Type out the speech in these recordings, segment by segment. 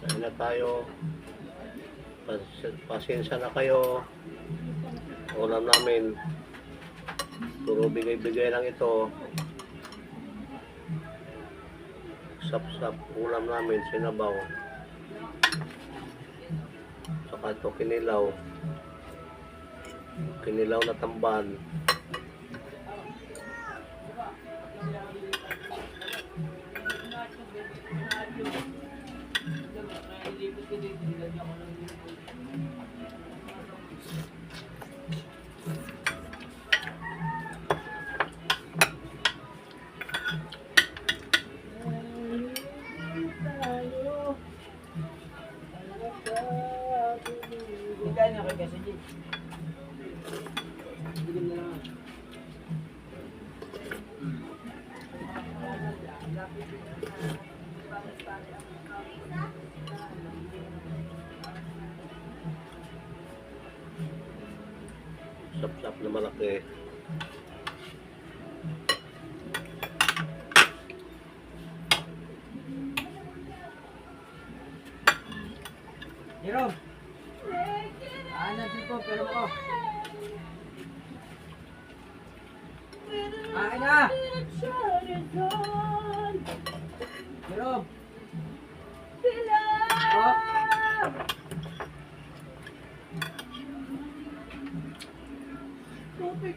Kain na tayo. Pasensya na kayo. Ulam namin. Puro bigay-bigay lang ito. Sap-sap ulam namin, sinabaw. Saka ito kinilaw. Kinilaw na tamban. Sap-sap na malaki. Jerome! Ano dito? Pero ako. Akin na! Jerome! Oh!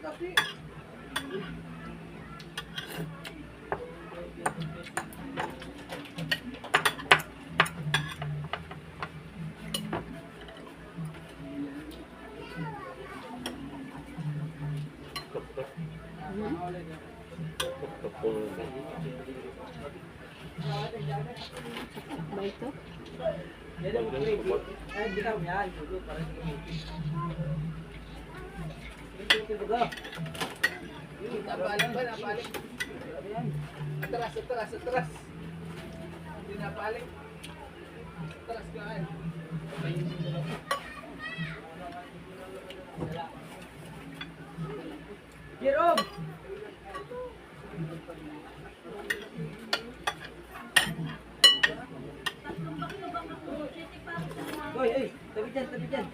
Kape. Ba ito? Ay, bitaw yan. Napalik ba? Napalik? Atras. Hindi napalik. Atras ka ay. Jerome! Hoy, tabi dyan.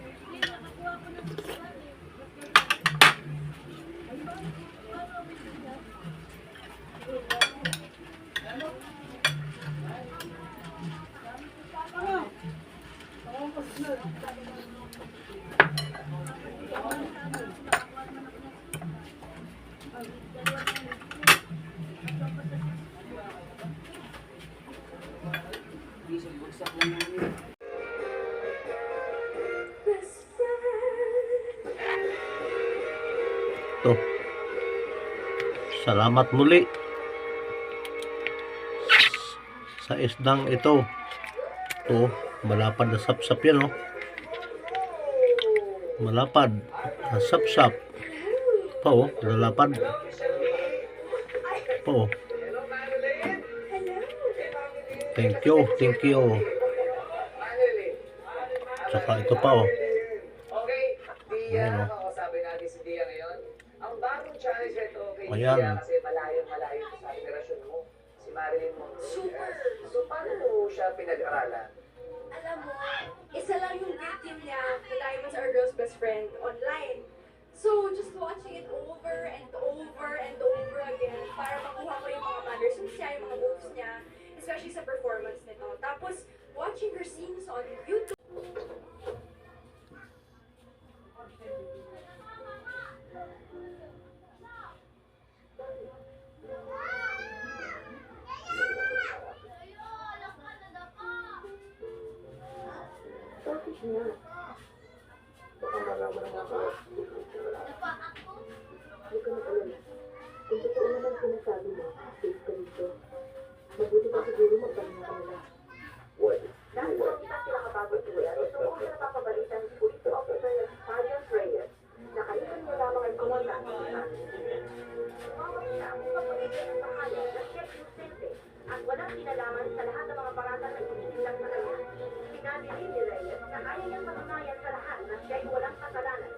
Ito. Salamat muli sa isdang ito. Ito, malapad na sap-sap yan, oh. Malapad na sap-sap. Pa, oh, lalapad. Pa, oh. Thank you. Saka ito pa, oh. Ayan, oh. Ayan. Kasi malayo sa generasyon mo. Si Marilyn Monroe. Super. So, paano mo siya pinag-aralan? Alam mo, isa lang yung victim niya na Diamonds Are Girl's Best Friend online. So, just watching it over and over again para makuha ko yung mga mannerisms niya, yung mga moves niya, especially sa performance nito. Tapos, watching her scenes on YouTube. Bakit niya? Baka malaman ng mga huwag ka mag-alala. Kung totoo naman sinasabi mo, safe ka dito. Mabuti pa siguro magpahinga ka nila. What? Dahil kung kita pinakapagod ko yan, ito kung napapabalitan si Police Officer na si Sergeant Reyes na kalitan niya lamang ay kumanda sa kita. Sumawag siya sa pagiging ng tahanan na check yung sente at walang kinalaman sa lahat ng mga paratang na iniilang sa kanya. Sinabi rin ni Reyes na kaya niyang matunayan sa lahat na siya'y walang kasalanan